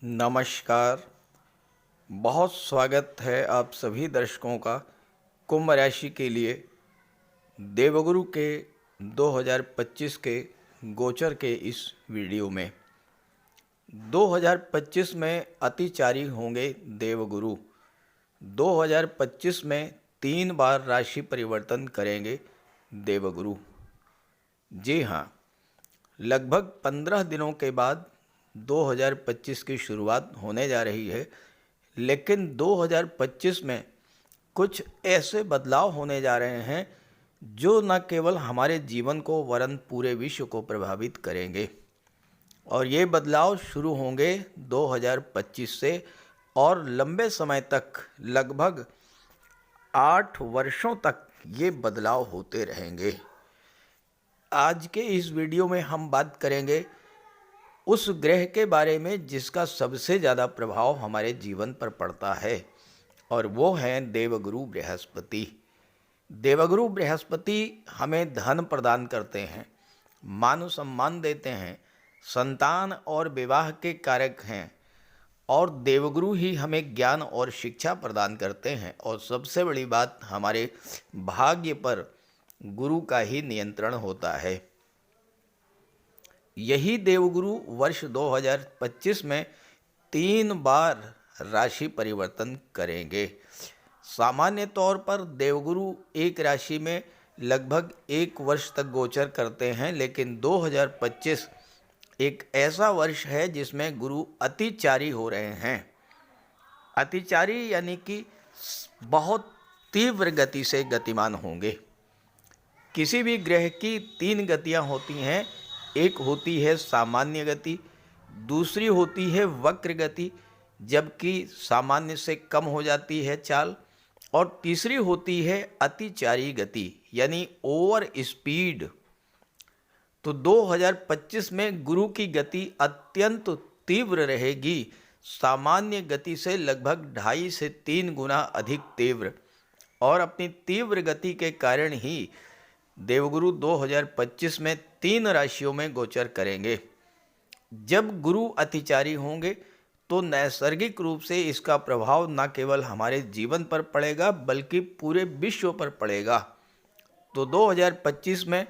नमस्कार। बहुत स्वागत है आप सभी दर्शकों का कुंभ राशि के लिए देवगुरु के 2025 के गोचर के इस वीडियो में। 2025 में अतिचारी होंगे देवगुरु। 2025 में 3 बार राशि परिवर्तन करेंगे देवगुरु। जी हाँ, लगभग 15 दिनों के बाद 2025 की शुरुआत होने जा रही है, लेकिन 2025 में कुछ ऐसे बदलाव होने जा रहे हैं जो न केवल हमारे जीवन को वरन पूरे विश्व को प्रभावित करेंगे। और ये बदलाव शुरू होंगे 2025 से और लंबे समय तक, लगभग 8 वर्षों तक ये बदलाव होते रहेंगे। आज के इस वीडियो में हम बात करेंगे उस ग्रह के बारे में जिसका सबसे ज़्यादा प्रभाव हमारे जीवन पर पड़ता है, और वो हैं देवगुरु बृहस्पति। देवगुरु बृहस्पति हमें धन प्रदान करते हैं, मान सम्मान देते हैं, संतान और विवाह के कारक हैं, और देवगुरु ही हमें ज्ञान और शिक्षा प्रदान करते हैं। और सबसे बड़ी बात, हमारे भाग्य पर गुरु का ही नियंत्रण होता है। यही देवगुरु वर्ष 2025 में 3 बार राशि परिवर्तन करेंगे। सामान्य तौर पर देवगुरु एक राशि में लगभग 1 वर्ष तक गोचर करते हैं, लेकिन 2025 एक ऐसा वर्ष है जिसमें गुरु अतिचारी हो रहे हैं। अतिचारी यानी कि बहुत तीव्र गति से गतिमान होंगे। किसी भी ग्रह की 3 गतियां होती हैं। एक होती है सामान्य गति, दूसरी होती है वक्र गति, जबकि सामान्य से कम हो जाती है चाल, और तीसरी होती है अतिचारी गति यानी ओवर स्पीड। तो 2025 में गुरु की गति अत्यंत तीव्र रहेगी, सामान्य गति से लगभग 2.5 से 3 गुना अधिक तीव्र। और अपनी तीव्र गति के कारण ही देवगुरु 2025 में 3 राशियों में गोचर करेंगे। जब गुरु अतिचारी होंगे तो नैसर्गिक रूप से इसका प्रभाव न केवल हमारे जीवन पर पड़ेगा बल्कि पूरे विश्व पर पड़ेगा। तो 2025 में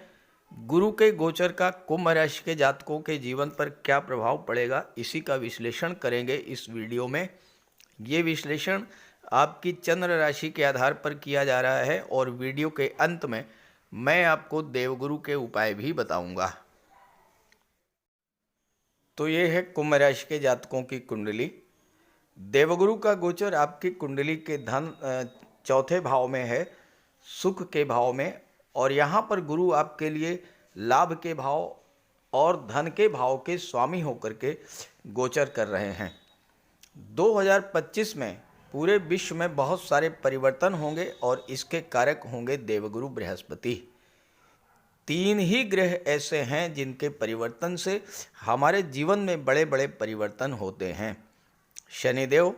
गुरु के गोचर का कुंभ राशि के जातकों के जीवन पर क्या प्रभाव पड़ेगा, इसी का विश्लेषण करेंगे इस वीडियो में। ये विश्लेषण आपकी चंद्र राशि के आधार पर किया जा रहा है, और वीडियो के अंत में मैं आपको देवगुरु के उपाय भी बताऊंगा। तो ये है कुंभ राशि के जातकों की कुंडली। देवगुरु का गोचर आपकी कुंडली के धन 4थे भाव में है, सुख के भाव में, और यहाँ पर गुरु आपके लिए लाभ के भाव और धन के भाव के स्वामी होकर के गोचर कर रहे हैं। 2025 में पूरे विश्व में बहुत सारे परिवर्तन होंगे और इसके कारक होंगे देवगुरु बृहस्पति। 3 ही ग्रह ऐसे हैं जिनके परिवर्तन से हमारे जीवन में बड़े बड़े परिवर्तन होते हैं: शनिदेव,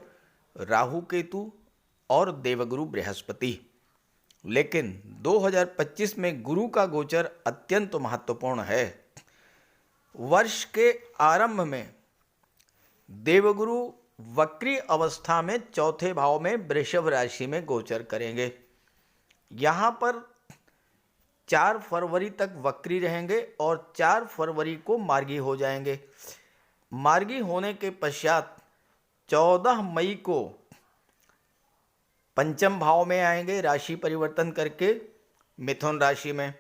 राहु केतु और देवगुरु बृहस्पति। लेकिन 2025 में गुरु का गोचर अत्यंत महत्वपूर्ण है। वर्ष के आरंभ में देवगुरु वक्री अवस्था में 4थे भाव में वृषभ राशि में गोचर करेंगे। यहाँ पर 4 फरवरी तक वक्री रहेंगे और 4 फरवरी को मार्गी हो जाएंगे। मार्गी होने के पश्चात 14 मई को पंचम भाव में आएंगे राशि परिवर्तन करके मिथुन राशि में,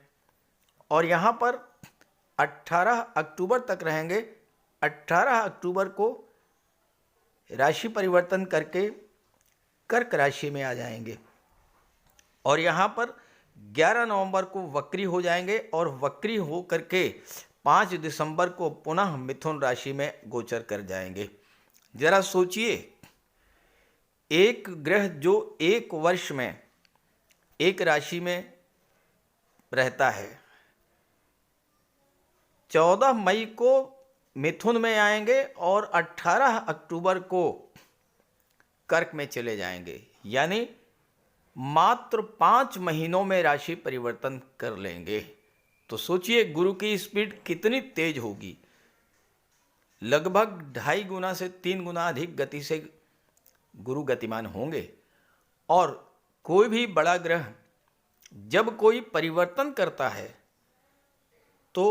और यहाँ पर 18 अक्टूबर तक रहेंगे। 18 अक्टूबर को राशि परिवर्तन करके कर्क राशि में आ जाएंगे, और यहाँ पर 11 नवंबर को वक्री हो जाएंगे, और वक्री हो करके 5 दिसंबर को पुनः मिथुन राशि में गोचर कर जाएंगे। जरा सोचिए, एक ग्रह जो 1 वर्ष में एक राशि में रहता है, 14 मई को मिथुन में आएंगे और 18 अक्टूबर को कर्क में चले जाएंगे, यानी मात्र 5 महीनों में राशि परिवर्तन कर लेंगे। तो सोचिए गुरु की स्पीड कितनी तेज होगी। लगभग 2.5 गुना से 3 गुना अधिक गति से गुरु गतिमान होंगे। और कोई भी बड़ा ग्रह जब कोई परिवर्तन करता है तो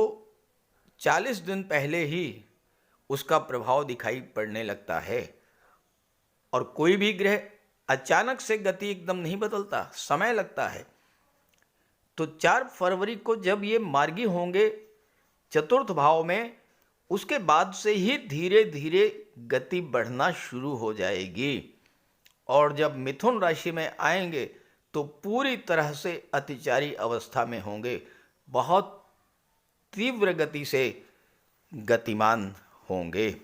40 दिन पहले ही उसका प्रभाव दिखाई पड़ने लगता है। और कोई भी ग्रह अचानक से गति एकदम नहीं बदलता, समय लगता है। तो 4 फरवरी को जब ये मार्गी होंगे चतुर्थ भाव में, उसके बाद से ही धीरे धीरे गति बढ़ना शुरू हो जाएगी। और जब मिथुन राशि में आएंगे तो पूरी तरह से अतिचारी अवस्था में होंगे, बहुत तीव्र गति से गतिमान होंगे।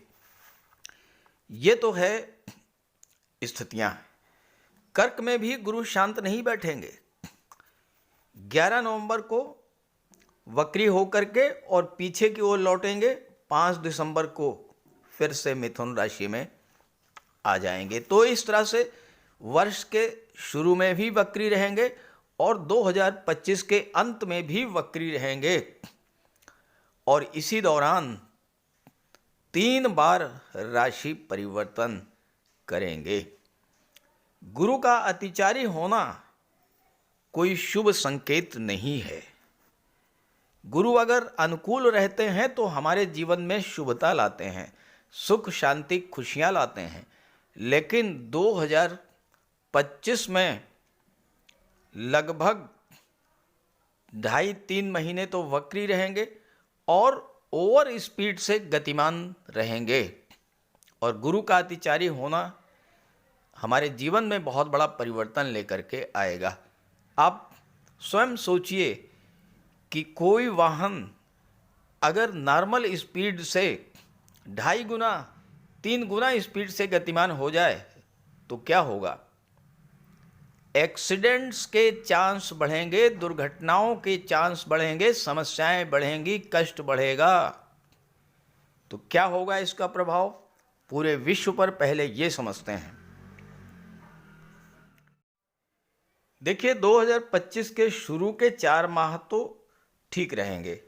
ये तो है स्थितियां। कर्क में भी गुरु शांत नहीं बैठेंगे। 11 नवंबर को वक्री होकर के और पीछे की ओर लौटेंगे। 5 दिसंबर को फिर से मिथुन राशि में आ जाएंगे। तो इस तरह से वर्ष के शुरू में भी वक्री रहेंगे और 2025 के अंत में भी वक्री रहेंगे। और इसी दौरान 3 बार राशि परिवर्तन करेंगे। गुरु का अतिचारी होना कोई शुभ संकेत नहीं है। गुरु अगर अनुकूल रहते हैं तो हमारे जीवन में शुभता लाते हैं, सुख शांति खुशियां लाते हैं। लेकिन 2025 में लगभग 2.5-3 महीने तो वक्री रहेंगे और ओवर स्पीड से गतिमान रहेंगे। और गुरु का अतिचारी होना हमारे जीवन में बहुत बड़ा परिवर्तन लेकर के आएगा। आप स्वयं सोचिए कि कोई वाहन अगर नॉर्मल स्पीड से 2.5 गुना 3 गुना स्पीड से गतिमान हो जाए तो क्या होगा? एक्सीडेंट्स के चांस बढ़ेंगे, दुर्घटनाओं के चांस बढ़ेंगे, समस्याएं बढ़ेंगी, कष्ट बढ़ेगा। तो क्या होगा इसका प्रभाव पूरे विश्व पर, पहले ये समझते हैं। देखिए 2025 के शुरू के 4 माह तो ठीक रहेंगे,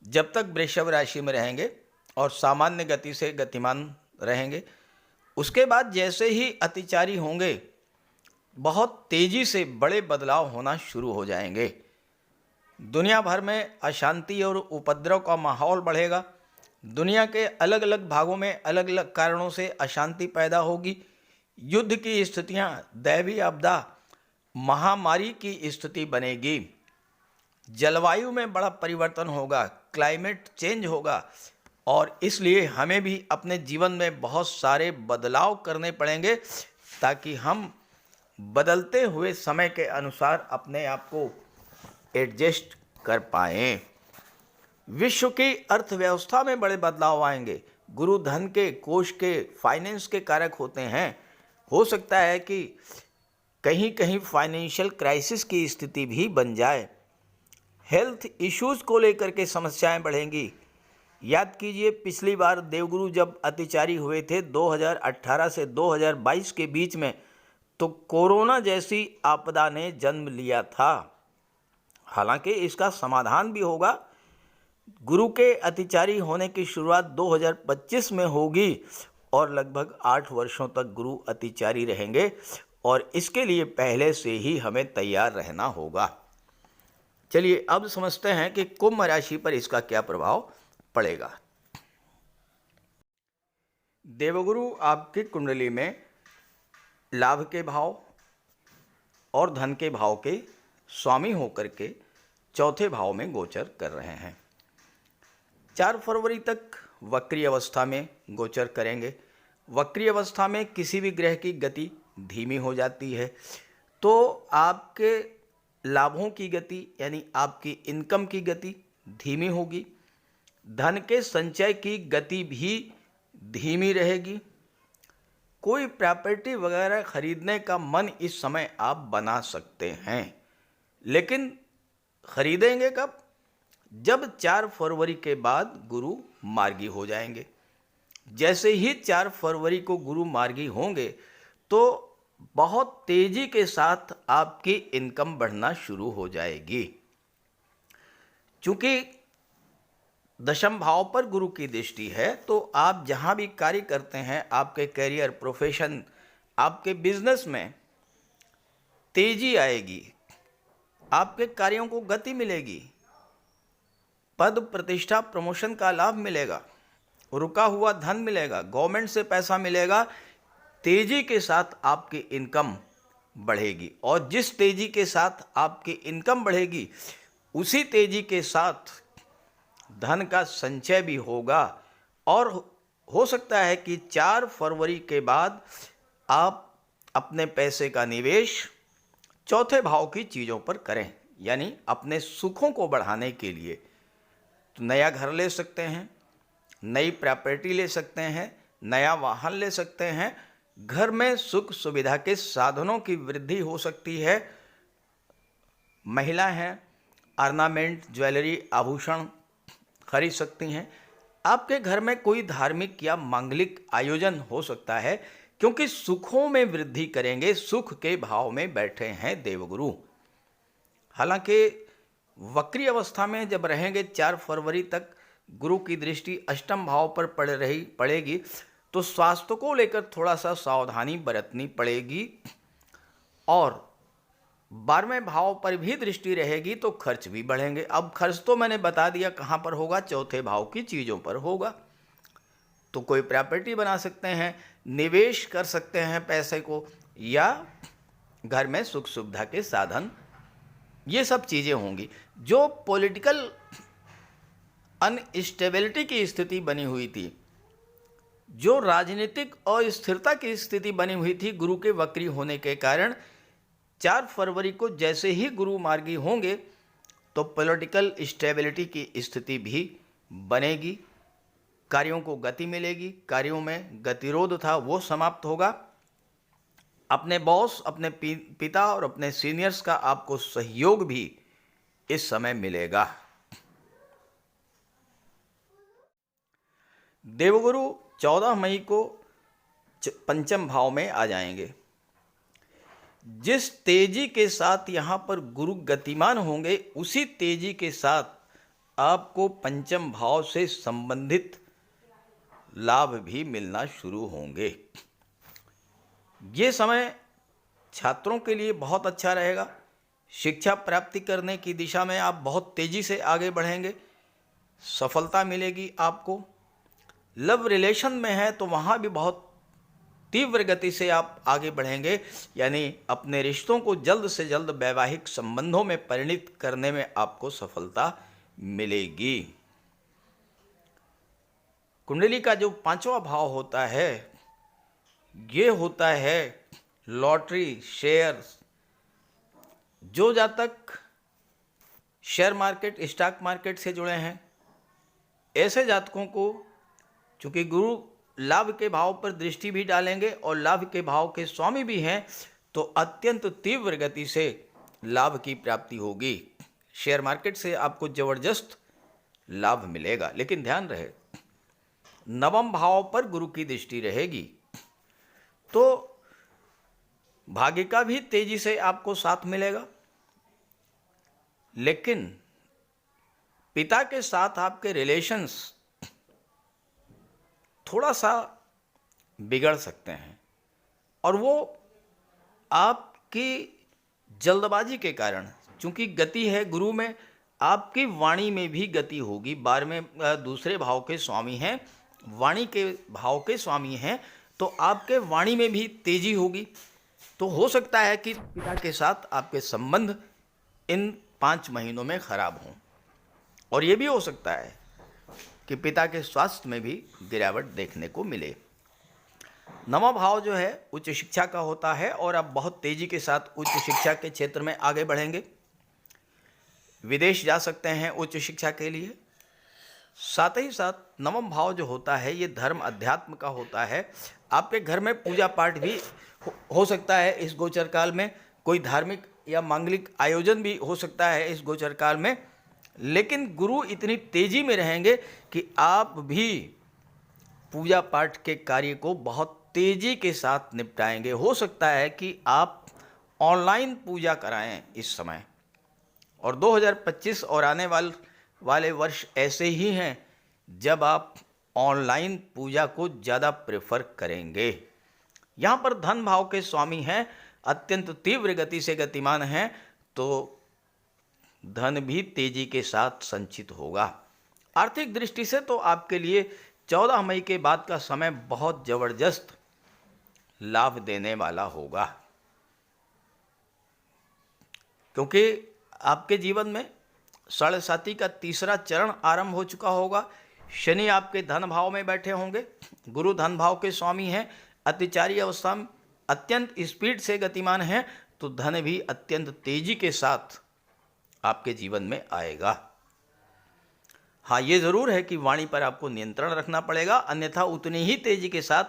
जब तक वृषभ राशि में रहेंगे और सामान्य गति से गतिमान रहेंगे। उसके बाद जैसे ही अतिचारी होंगे, बहुत तेजी से बड़े बदलाव होना शुरू हो जाएंगे। दुनिया भर में अशांति और उपद्रव का माहौल बढ़ेगा। दुनिया के अलग अलग भागों में अलग अलग कारणों से अशांति पैदा होगी। युद्ध की स्थितियां, दैवीय आपदा, महामारी की स्थिति बनेगी। जलवायु में बड़ा परिवर्तन होगा, क्लाइमेट चेंज होगा। और इसलिए हमें भी अपने जीवन में बहुत सारे बदलाव करने पड़ेंगे ताकि हम बदलते हुए समय के अनुसार अपने आप को एडजस्ट कर पाएं। विश्व की अर्थव्यवस्था में बड़े बदलाव आएंगे। गुरु धन के, कोष के, फाइनेंस के कारक होते हैं। हो सकता है कि कहीं कहीं फाइनेंशियल क्राइसिस की स्थिति भी बन जाए। हेल्थ इश्यूज को लेकर के समस्याएं बढ़ेंगी। याद कीजिए पिछली बार देवगुरु जब अतिचारी हुए थे 2018 से 2022 के बीच में, तो कोरोना जैसी आपदा ने जन्म लिया था। हालांकि इसका समाधान भी होगा। गुरु के अतिचारी होने की शुरुआत 2025 में होगी और लगभग 8 वर्षों तक गुरु अतिचारी रहेंगे। और इसके लिए पहले से ही हमें तैयार रहना होगा। चलिए अब समझते हैं कि कुंभ राशि पर इसका क्या प्रभाव पड़ेगा। देवगुरु आपकी कुंडली में लाभ के भाव और धन के भाव के स्वामी होकर के चौथे भाव में गोचर कर रहे हैं। 4 फरवरी तक वक्री अवस्था में गोचर करेंगे। वक्री अवस्था में किसी भी ग्रह की गति धीमी हो जाती है, तो आपके लाभों की गति यानी आपकी इनकम की गति धीमी होगी। धन के संचय की गति भी धीमी रहेगी। कोई प्रॉपर्टी वगैरह खरीदने का मन इस समय आप बना सकते हैं, लेकिन खरीदेंगे कब? जब 4 फरवरी के बाद गुरु मार्गी हो जाएंगे। जैसे ही 4 फरवरी को गुरु मार्गी होंगे तो बहुत तेजी के साथ आपकी इनकम बढ़ना शुरू हो जाएगी। क्योंकि दशम भाव पर गुरु की दृष्टि है तो आप जहाँ भी कार्य करते हैं, आपके करियर, प्रोफेशन, आपके बिजनेस में तेजी आएगी, आपके कार्यों को गति मिलेगी, पद प्रतिष्ठा प्रमोशन का लाभ मिलेगा, रुका हुआ धन मिलेगा, गवर्नमेंट से पैसा मिलेगा। तेजी के साथ आपकी इनकम बढ़ेगी और जिस तेजी के साथ आपकी इनकम बढ़ेगी उसी तेजी के साथ धन का संचय भी होगा। और हो सकता है कि 4 फरवरी के बाद आप अपने पैसे का निवेश चौथे भाव की चीज़ों पर करें, यानी अपने सुखों को बढ़ाने के लिए। तो नया घर ले सकते हैं, नई प्रॉपर्टी ले सकते हैं, नया वाहन ले सकते हैं, घर में सुख सुविधा के साधनों की वृद्धि हो सकती है। महिला हैं, ऑर्नामेंट, ज्वेलरी, आभूषण खरीद सकती हैं। आपके घर में कोई धार्मिक या मांगलिक आयोजन हो सकता है, क्योंकि सुखों में वृद्धि करेंगे। सुख के भाव में बैठे हैं देवगुरु। हालांकि वक्री अवस्था में जब रहेंगे 4 फरवरी तक, गुरु की दृष्टि अष्टम भाव पर पड़ेगी तो स्वास्थ्य को लेकर थोड़ा सा सावधानी बरतनी पड़ेगी। और 12वें भाव पर भी दृष्टि रहेगी तो खर्च भी बढ़ेंगे। अब खर्च तो मैंने बता दिया कहाँ पर होगा, चौथे भाव की चीज़ों पर होगा। तो कोई प्रॉपर्टी बना सकते हैं, निवेश कर सकते हैं पैसे को, या घर में सुख सुविधा के साधन, ये सब चीज़ें होंगी। जो पॉलिटिकल अनस्टेबिलिटी की स्थिति बनी हुई थी, जो राजनीतिक अस्थिरता की स्थिति बनी हुई थी गुरु के वक्री होने के कारण, 4 फरवरी को जैसे ही गुरु मार्गी होंगे तो पॉलिटिकल स्टेबिलिटी की स्थिति भी बनेगी, कार्यों को गति मिलेगी, कार्यों में गतिरोध था वो समाप्त होगा। अपने बॉस, अपने पिता और अपने सीनियर्स का आपको सहयोग भी इस समय मिलेगा। देवगुरु 14 मई को पंचम भाव में आ जाएंगे। जिस तेजी के साथ यहाँ पर गुरु गतिमान होंगे उसी तेजी के साथ आपको पंचम भाव से संबंधित लाभ भी मिलना शुरू होंगे। ये समय छात्रों के लिए बहुत अच्छा रहेगा। शिक्षा प्राप्ति करने की दिशा में आप बहुत तेजी से आगे बढ़ेंगे, सफलता मिलेगी आपको। लव रिलेशन में है तो वहाँ भी बहुत तीव्र गति से आप आगे बढ़ेंगे, यानी अपने रिश्तों को जल्द से जल्द वैवाहिक संबंधों में परिणित करने में आपको सफलता मिलेगी। कुंडली का जो 5वां भाव होता है, ये होता है लॉटरी, शेयर्स। जो जातक शेयर मार्केट, स्टॉक मार्केट से जुड़े हैं, ऐसे जातकों को चूँकि गुरु लाभ के भाव पर दृष्टि भी डालेंगे और लाभ के भाव के स्वामी भी हैं, तो अत्यंत तीव्र गति से लाभ की प्राप्ति होगी। शेयर मार्केट से आपको जबरदस्त लाभ मिलेगा। लेकिन ध्यान रहे, 9वें भाव पर गुरु की दृष्टि रहेगी तो भाग्य का भी तेजी से आपको साथ मिलेगा, लेकिन पिता के साथ आपके रिलेशंस थोड़ा सा बिगड़ सकते हैं, और वो आपकी जल्दबाजी के कारण, चूंकि गति है गुरु में, आपकी वाणी में भी गति होगी। 12वें दूसरे भाव के स्वामी हैं, वाणी के भाव के स्वामी हैं, तो आपके वाणी में भी तेजी होगी। तो हो सकता है कि पिता के साथ आपके संबंध इन 5 महीनों में खराब हों, और ये भी हो सकता है कि पिता के स्वास्थ्य में भी गिरावट देखने को मिले। 9वां भाव जो है उच्च शिक्षा का होता है, और आप बहुत तेजी के साथ उच्च शिक्षा के क्षेत्र में आगे बढ़ेंगे। विदेश जा सकते हैं उच्च शिक्षा के लिए। साथ ही साथ 9वां भाव जो होता है ये धर्म अध्यात्म का होता है। आपके घर में पूजा पाठ भी हो सकता है इस गोचर काल में, कोई धार्मिक या मांगलिक आयोजन भी हो सकता है इस गोचर काल में। लेकिन गुरु इतनी तेजी में रहेंगे कि आप भी पूजा पाठ के कार्य को बहुत तेजी के साथ निपटाएंगे। हो सकता है कि आप ऑनलाइन पूजा कराएं इस समय, और 2025 और आने वाले वर्ष ऐसे ही हैं जब आप ऑनलाइन पूजा को ज़्यादा प्रेफर करेंगे। यहाँ पर धन भाव के स्वामी हैं, अत्यंत तीव्र गति से गतिमान हैं, तो धन भी तेजी के साथ संचित होगा। आर्थिक दृष्टि से तो आपके लिए 14 मई के बाद का समय बहुत जबरदस्त लाभ देने वाला होगा, क्योंकि आपके जीवन में साढ़े का तीसरा चरण आरंभ हो चुका होगा। शनि आपके धन भाव में बैठे होंगे, गुरु धन भाव के स्वामी हैं, अतिचारी अवस्था में अत्यंत स्पीड से गतिमान हैं, तो धन भी अत्यंत तेजी के साथ आपके जीवन में आएगा। हाँ, ये ज़रूर है कि वाणी पर आपको नियंत्रण रखना पड़ेगा, अन्यथा उतनी ही तेजी के साथ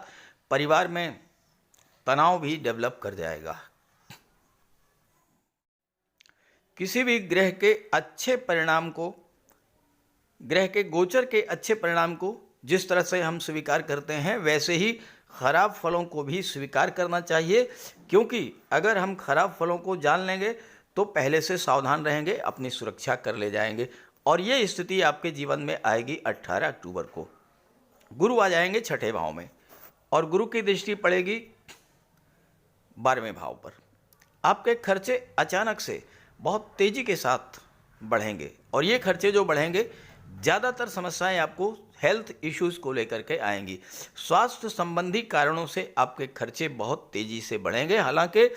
परिवार में तनाव भी डेवलप कर जाएगा। किसी भी ग्रह के अच्छे परिणाम को, ग्रह के गोचर के अच्छे परिणाम को जिस तरह से हम स्वीकार करते हैं, वैसे ही खराब फलों को भी स्वीकार करना चाहिए, क्योंकि अगर हम खराब फलों को जान लेंगे तो पहले से सावधान रहेंगे, अपनी सुरक्षा कर ले जाएंगे। और ये स्थिति आपके जीवन में आएगी 18 अक्टूबर को। गुरु आ जाएंगे छठे भाव में और गुरु की दृष्टि पड़ेगी 12वें भाव पर। आपके खर्चे अचानक से बहुत तेज़ी के साथ बढ़ेंगे, और ये खर्चे जो बढ़ेंगे, ज़्यादातर समस्याएं आपको हेल्थ इश्यूज़ को लेकर के आएंगी। स्वास्थ्य संबंधी कारणों से आपके खर्चे बहुत तेज़ी से बढ़ेंगे। हालांकि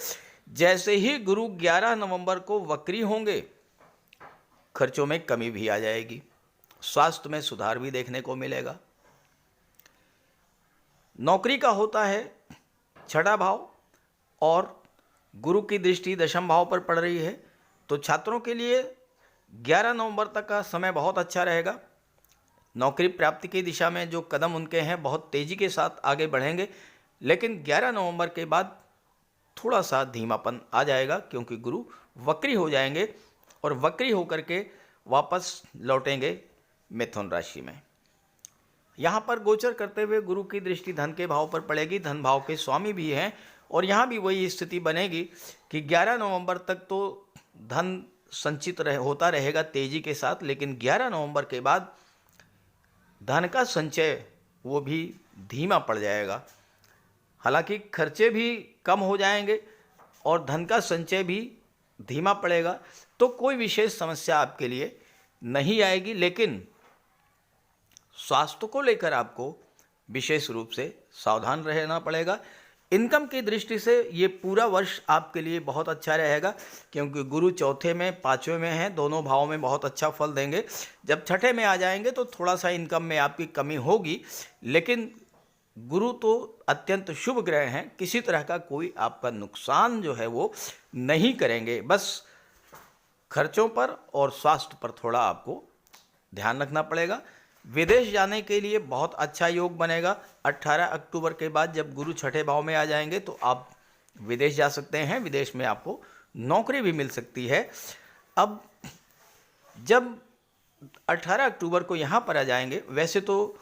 जैसे ही गुरु 11 नवंबर को वक्री होंगे, खर्चों में कमी भी आ जाएगी, स्वास्थ्य में सुधार भी देखने को मिलेगा। नौकरी का होता है छठा भाव और गुरु की दृष्टि दशम भाव पर पड़ रही है, तो छात्रों के लिए 11 नवंबर तक का समय बहुत अच्छा रहेगा। नौकरी प्राप्ति की दिशा में जो कदम उनके हैं बहुत तेज़ी के साथ आगे बढ़ेंगे, लेकिन 11 नवंबर के बाद थोड़ा सा धीमापन आ जाएगा, क्योंकि गुरु वक्री हो जाएंगे और वक्री होकर के वापस लौटेंगे मिथुन राशि में। यहाँ पर गोचर करते हुए गुरु की दृष्टि धन के भाव पर पड़ेगी, धन भाव के स्वामी भी हैं, और यहाँ भी वही स्थिति बनेगी कि 11 नवंबर तक तो धन संचित होता रहेगा तेजी के साथ, लेकिन 11 नवंबर के बाद धन का संचय वो भी धीमा पड़ जाएगा। हालांकि खर्चे भी कम हो जाएंगे और धन का संचय भी धीमा पड़ेगा, तो कोई विशेष समस्या आपके लिए नहीं आएगी, लेकिन स्वास्थ्य को लेकर आपको विशेष रूप से सावधान रहना पड़ेगा। इनकम की दृष्टि से ये पूरा वर्ष आपके लिए बहुत अच्छा रहेगा, क्योंकि गुरु चौथे में 5वें में हैं, दोनों भावों में बहुत अच्छा फल देंगे। जब छठे में आ जाएंगे तो थोड़ा सा इनकम में आपकी कमी होगी, लेकिन गुरु तो अत्यंत शुभ ग्रह हैं, किसी तरह का कोई आपका नुकसान जो है वो नहीं करेंगे। बस खर्चों पर और स्वास्थ्य पर थोड़ा आपको ध्यान रखना पड़ेगा। विदेश जाने के लिए बहुत अच्छा योग बनेगा। 18 अक्टूबर के बाद जब गुरु छठे भाव में आ जाएंगे तो आप विदेश जा सकते हैं, विदेश में आपको नौकरी भी मिल सकती है। अब जब 18 अक्टूबर को यहाँ पर आ जाएंगे, वैसे तो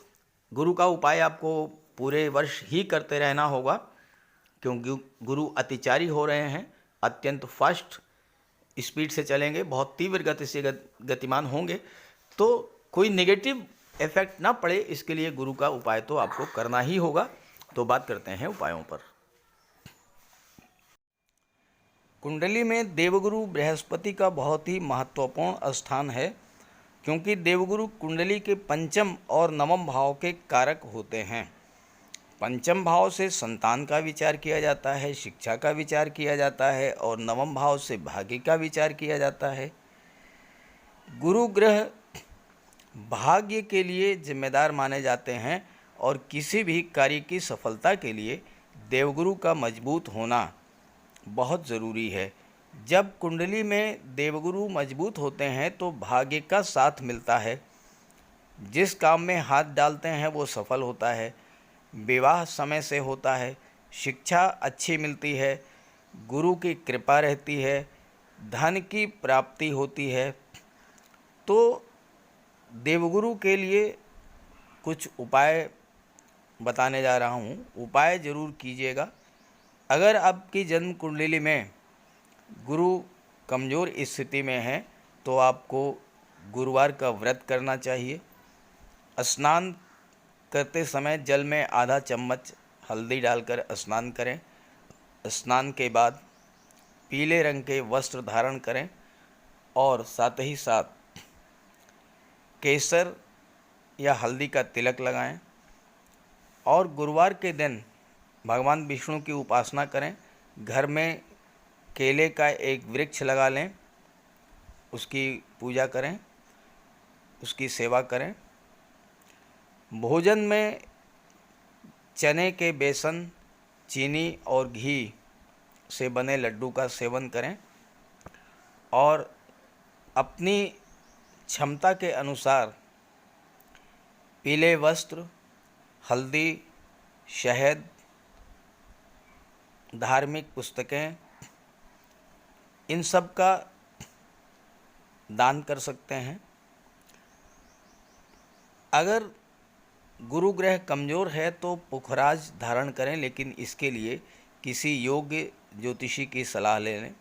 गुरु का उपाय आपको पूरे वर्ष ही करते रहना होगा, क्योंकि गुरु अतिचारी हो रहे हैं, अत्यंत फास्ट स्पीड से चलेंगे, बहुत तीव्र गति से गतिमान होंगे, तो कोई नेगेटिव इफेक्ट ना पड़े, इसके लिए गुरु का उपाय तो आपको करना ही होगा। तो बात करते हैं उपायों पर। कुंडली में देवगुरु बृहस्पति का बहुत ही महत्वपूर्ण स्थान है, क्योंकि देवगुरु कुंडली के पंचम और नवम भाव के कारक होते हैं। पंचम भाव से संतान का विचार किया जाता है, शिक्षा का विचार किया जाता है, और नवम भाव से भाग्य का विचार किया जाता है। गुरु ग्रह भाग्य के लिए जिम्मेदार माने जाते हैं, और किसी भी कार्य की सफलता के लिए देवगुरु का मजबूत होना बहुत ज़रूरी है। जब कुंडली में देवगुरु मजबूत होते हैं तो भाग्य का साथ मिलता है, जिस काम में हाथ डालते हैं वो सफल होता है, विवाह समय से होता है, शिक्षा अच्छी मिलती है, गुरु की कृपा रहती है, धन की प्राप्ति होती है। तो देवगुरु के लिए कुछ उपाय बताने जा रहा हूँ, उपाय ज़रूर कीजिएगा। अगर आपकी जन्म कुंडली में गुरु कमज़ोर स्थिति में है तो आपको गुरुवार का व्रत करना चाहिए। स्नान करते समय जल में आधा चम्मच हल्दी डालकर स्नान करें। स्नान के बाद पीले रंग के वस्त्र धारण करें और साथ ही साथ केसर या हल्दी का तिलक लगाएं। और गुरुवार के दिन भगवान विष्णु की उपासना करें। घर में केले का एक वृक्ष लगा लें, उसकी पूजा करें, उसकी सेवा करें। भोजन में चने के बेसन, चीनी और घी से बने लड्डू का सेवन करें और अपनी क्षमता के अनुसार पीले वस्त्र, हल्दी, शहद, धार्मिक पुस्तकें, इन सब का दान कर सकते हैं। अगर गुरु ग्रह कमज़ोर है तो पुखराज धारण करें, लेकिन इसके लिए किसी योग्य ज्योतिषी की सलाह ले लें।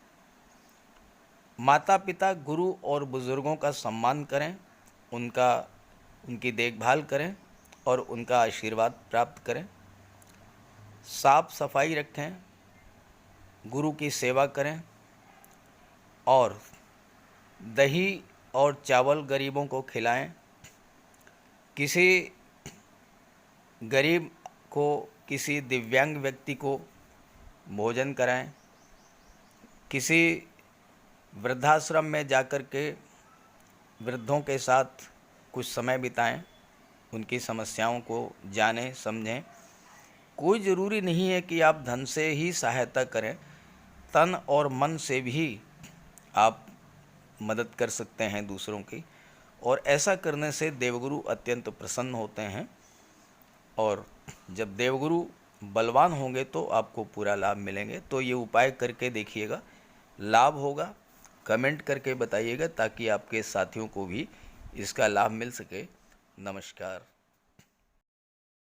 माता पिता, गुरु और बुज़ुर्गों का सम्मान करें, उनकी देखभाल करें और उनका आशीर्वाद प्राप्त करें। साफ सफाई रखें, गुरु की सेवा करें और दही और चावल गरीबों को खिलाएं। किसी गरीब को, किसी दिव्यांग व्यक्ति को भोजन कराएं। किसी वृद्धाश्रम में जाकर के वृद्धों के साथ कुछ समय बिताएं, उनकी समस्याओं को जानें, समझें। कोई ज़रूरी नहीं है कि आप धन से ही सहायता करें, तन और मन से भी आप मदद कर सकते हैं दूसरों की, और ऐसा करने से देवगुरु अत्यंत प्रसन्न होते हैं। और जब देवगुरु बलवान होंगे तो आपको पूरा लाभ मिलेंगे। तो ये उपाय करके देखिएगा, लाभ होगा। कमेंट करके बताइएगा ताकि आपके साथियों को भी इसका लाभ मिल सके। नमस्कार।